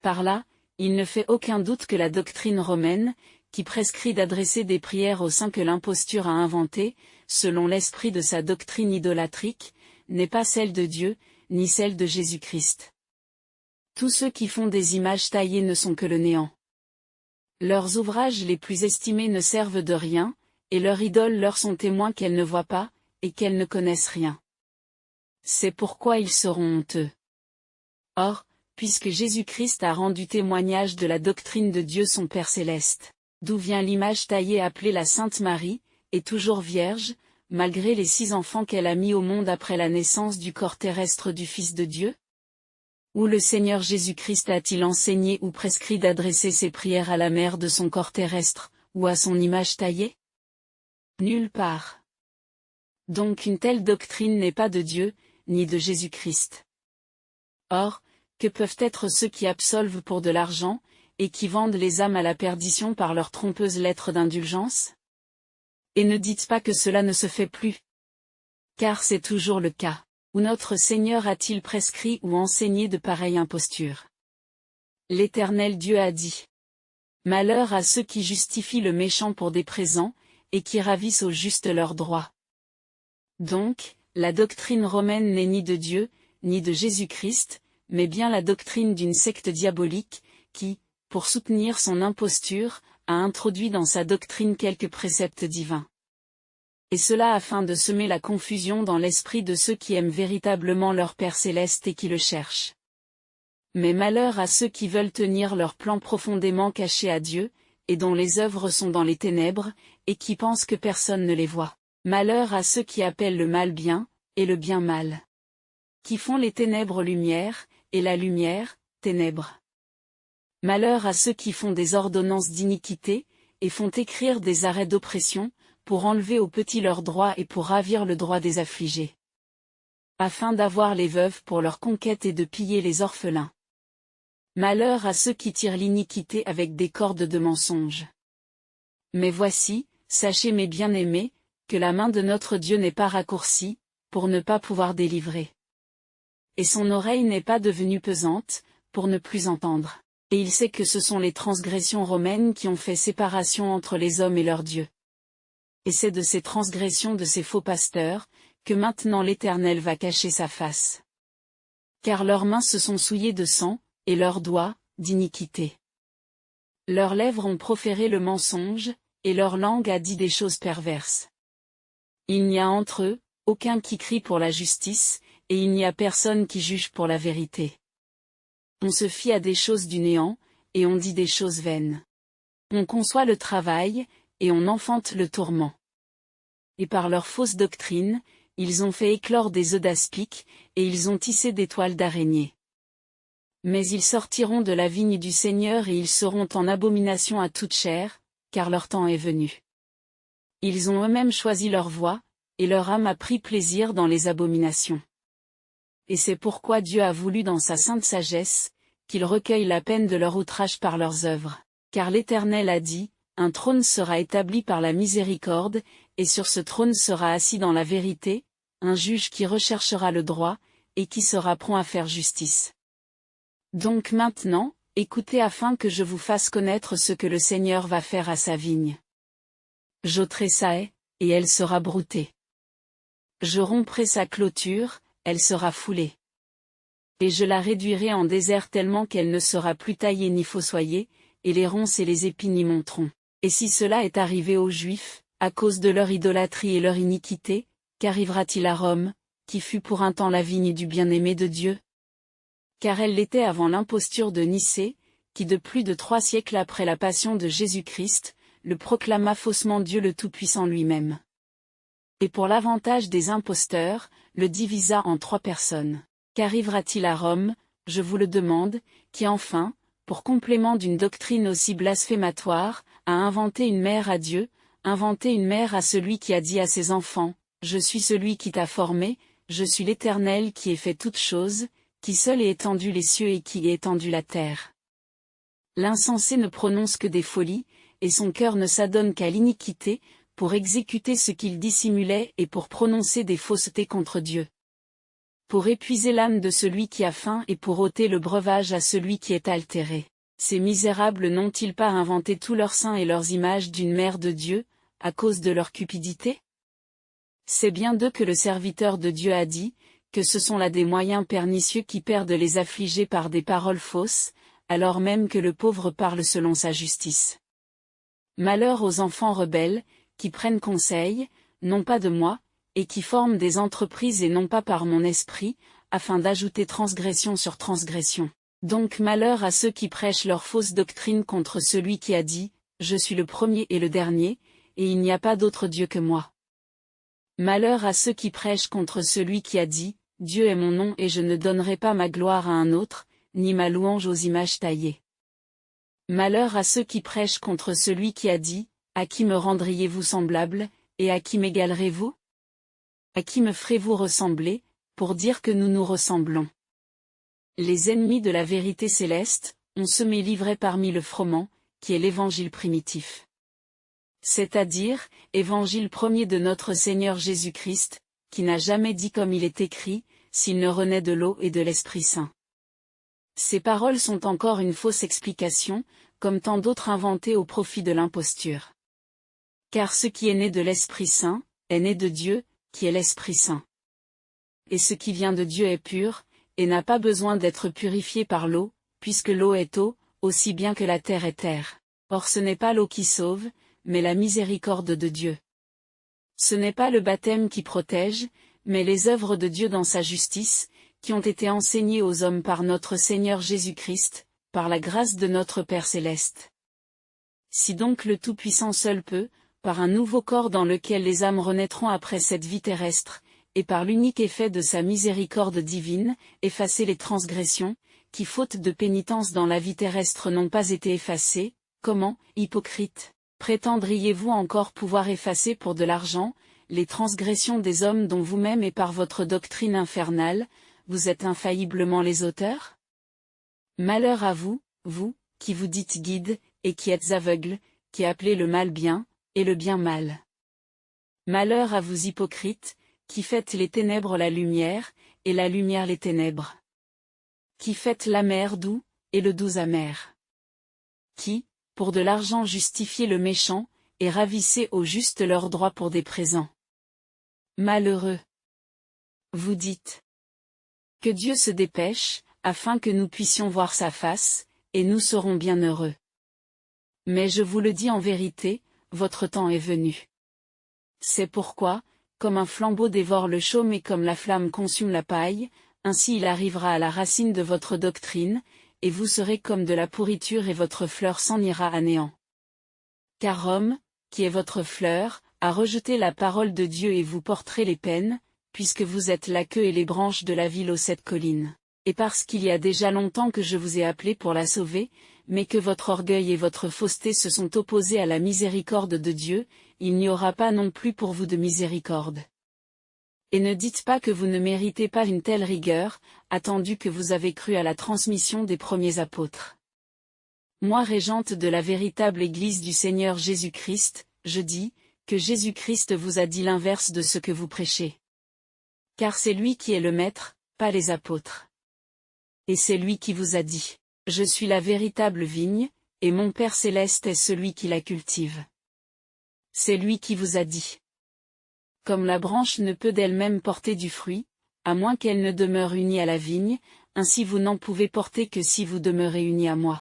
Par là, il ne fait aucun doute que la doctrine romaine, qui prescrit d'adresser des prières aux saints que l'imposture a inventées, selon l'esprit de sa doctrine idolâtrique, n'est pas celle de Dieu, ni celle de Jésus-Christ. Tous ceux qui font des images taillées ne sont que le néant. Leurs ouvrages les plus estimés ne servent de rien, et leurs idoles leur sont témoins qu'elles ne voient pas, et qu'elles ne connaissent rien. C'est pourquoi ils seront honteux. Or, puisque Jésus-Christ a rendu témoignage de la doctrine de Dieu son Père céleste, d'où vient l'image taillée appelée la Sainte Marie, et toujours vierge, malgré les 6 enfants qu'elle a mis au monde après la naissance du corps terrestre du Fils de Dieu? Où le Seigneur Jésus-Christ a-t-il enseigné ou prescrit d'adresser ses prières à la mère de son corps terrestre, ou à son image taillée? Nulle part. Donc une telle doctrine n'est pas de Dieu, ni de Jésus-Christ. Or, que peuvent être ceux qui absolvent pour de l'argent, et qui vendent les âmes à la perdition par leurs trompeuses lettres d'indulgence? Et ne dites pas que cela ne se fait plus. Car c'est toujours le cas. Où notre Seigneur a-t-il prescrit ou enseigné de pareilles impostures? L'Éternel Dieu a dit. Malheur à ceux qui justifient le méchant pour des présents, et qui ravissent au juste leurs droits. Donc, la doctrine romaine n'est ni de Dieu, ni de Jésus-Christ, mais bien la doctrine d'une secte diabolique, qui, pour soutenir son imposture, a introduit dans sa doctrine quelques préceptes divins. Et cela afin de semer la confusion dans l'esprit de ceux qui aiment véritablement leur Père céleste et qui le cherchent. Mais malheur à ceux qui veulent tenir leur plan profondément caché à Dieu, et dont les œuvres sont dans les ténèbres, et qui pensent que personne ne les voit. Malheur à ceux qui appellent le mal bien, et le bien mal. Qui font les ténèbres lumière, et la lumière, ténèbres. Malheur à ceux qui font des ordonnances d'iniquité, et font écrire des arrêts d'oppression, pour enlever aux petits leurs droits et pour ravir le droit des affligés. Afin d'avoir les veuves pour leur conquête et de piller les orphelins. Malheur à ceux qui tirent l'iniquité avec des cordes de mensonges. Mais voici, sachez mes bien-aimés, que la main de notre Dieu n'est pas raccourcie, pour ne pas pouvoir délivrer. Et son oreille n'est pas devenue pesante, pour ne plus entendre. Et il sait que ce sont les transgressions romaines qui ont fait séparation entre les hommes et leur Dieu. Et c'est de ces transgressions de ces faux pasteurs, que maintenant l'Éternel va cacher sa face. Car leurs mains se sont souillées de sang, et leurs doigts, d'iniquité. Leurs lèvres ont proféré le mensonge, et leur langue a dit des choses perverses. Il n'y a entre eux, aucun qui crie pour la justice, et il n'y a personne qui juge pour la vérité. On se fie à des choses du néant, et on dit des choses vaines. On conçoit le travail, et on enfante le tourment. Et par leur fausse doctrine, ils ont fait éclore des œufs d'aspic, et ils ont tissé des toiles d'araignée. Mais ils sortiront de la vigne du Seigneur et ils seront en abomination à toute chair, car leur temps est venu. Ils ont eux-mêmes choisi leur voie, et leur âme a pris plaisir dans les abominations. Et c'est pourquoi Dieu a voulu dans sa sainte sagesse, qu'ils recueillent la peine de leur outrage par leurs œuvres. Car l'Éternel a dit, un trône sera établi par la miséricorde, et sur ce trône sera assis dans la vérité, un juge qui recherchera le droit, et qui sera prompt à faire justice. Donc maintenant, écoutez afin que je vous fasse connaître ce que le Seigneur va faire à sa vigne. J'ôterai sa haie, et elle sera broutée. Je romprai sa clôture, elle sera foulée. Et je la réduirai en désert tellement qu'elle ne sera plus taillée ni fossoyée, et les ronces et les épines y monteront. Et si cela est arrivé aux Juifs, à cause de leur idolâtrie et leur iniquité, qu'arrivera-t-il à Rome, qui fut pour un temps la vigne du bien-aimé de Dieu? Car elle l'était avant l'imposture de Nicée, qui de plus de 3 siècles après la passion de Jésus-Christ, le proclama faussement Dieu le Tout-Puissant lui-même. Et pour l'avantage des imposteurs, le divisa en 3 personnes. Qu'arrivera-t-il à Rome, je vous le demande, qui enfin, pour complément d'une doctrine aussi blasphématoire, a inventé une mère à Dieu, inventé une mère à celui qui a dit à ses enfants, « Je suis celui qui t'a formé, je suis l'Éternel qui ai fait toutes choses, qui seul ait étendu les cieux et qui ait étendu la terre. » L'insensé ne prononce que des folies, et son cœur ne s'adonne qu'à l'iniquité, pour exécuter ce qu'il dissimulait et pour prononcer des faussetés contre Dieu. pour épuiser l'âme de celui qui a faim et pour ôter le breuvage à celui qui est altéré. Ces misérables n'ont-ils pas inventé tous leurs saints et leurs images d'une mère de Dieu, à cause de leur cupidité? C'est bien d'eux que le serviteur de Dieu a dit, que ce sont là des moyens pernicieux qui perdent les affligés par des paroles fausses, alors même que le pauvre parle selon sa justice. Malheur aux enfants rebelles, qui prennent conseil, non pas de moi, et qui forment des entreprises et non pas par mon esprit, afin d'ajouter transgression sur transgression. Donc malheur à ceux qui prêchent leur fausse doctrine contre celui qui a dit, je suis le premier et le dernier, et il n'y a pas d'autre Dieu que moi. Malheur à ceux qui prêchent contre celui qui a dit, Dieu est mon nom et je ne donnerai pas ma gloire à un autre, ni ma louange aux images taillées. Malheur à ceux qui prêchent contre celui qui a dit, à qui me rendriez-vous semblable, et à qui m'égalerez-vous? À qui me ferez-vous ressembler, pour dire que nous nous ressemblons? Les ennemis de la vérité céleste, ont semé l'ivraie parmi le froment, qui est l'évangile primitif. C'est-à-dire, évangile premier de notre Seigneur Jésus-Christ, qui n'a jamais dit comme il est écrit, s'il ne renaît de l'eau et de l'Esprit Saint. Ces paroles sont encore une fausse explication, comme tant d'autres inventées au profit de l'imposture. Car ce qui est né de l'Esprit Saint, est né de Dieu, qui est l'Esprit Saint. Et ce qui vient de Dieu est pur, et n'a pas besoin d'être purifié par l'eau, puisque l'eau est eau, aussi bien que la terre est terre. Or ce n'est pas l'eau qui sauve, mais la miséricorde de Dieu. Ce n'est pas le baptême qui protège, mais les œuvres de Dieu dans sa justice, qui ont été enseignées aux hommes par notre Seigneur Jésus-Christ, par la grâce de notre Père céleste. Si donc le Tout-Puissant seul peut, par un nouveau corps dans lequel les âmes renaîtront après cette vie terrestre, et par l'unique effet de sa miséricorde divine, effacer les transgressions, qui faute de pénitence dans la vie terrestre n'ont pas été effacées, comment, hypocrites, prétendriez-vous encore pouvoir effacer pour de l'argent, les transgressions des hommes dont vous-même et par votre doctrine infernale, vous êtes infailliblement les auteurs? Malheur à vous, vous, qui vous dites guides, et qui êtes aveugles, qui appelez le mal bien, et le bien mal. Malheur à vous hypocrites, qui faites les ténèbres la lumière, et la lumière les ténèbres. Qui faites l'amer doux, et le doux amer. Qui, pour de l'argent justifiez le méchant, et ravissez au juste leur droit pour des présents. Malheureux. Vous dites. Que Dieu se dépêche, afin que nous puissions voir sa face, et nous serons bien heureux. Mais je vous le dis en vérité, votre temps est venu. C'est pourquoi, comme un flambeau dévore le chaume et comme la flamme consume la paille, ainsi il arrivera à la racine de votre doctrine, et vous serez comme de la pourriture et votre fleur s'en ira à néant. Car Rome, qui est votre fleur, a rejeté la parole de Dieu et vous porterez les peines, puisque vous êtes la queue et les branches de la ville aux 7 collines. Et parce qu'il y a déjà longtemps que je vous ai appelé pour la sauver, mais que votre orgueil et votre fausseté se sont opposés à la miséricorde de Dieu, il n'y aura pas non plus pour vous de miséricorde. Et ne dites pas que vous ne méritez pas une telle rigueur, attendu que vous avez cru à la transmission des premiers apôtres. Moi régente de la véritable Église du Seigneur Jésus-Christ, je dis, que Jésus-Christ vous a dit l'inverse de ce que vous prêchez. Car c'est lui qui est le maître, pas les apôtres. Et c'est lui qui vous a dit, je suis la véritable vigne, et mon Père céleste est celui qui la cultive. C'est lui qui vous a dit. Comme la branche ne peut d'elle-même porter du fruit, à moins qu'elle ne demeure unie à la vigne, ainsi vous n'en pouvez porter que si vous demeurez unis à moi.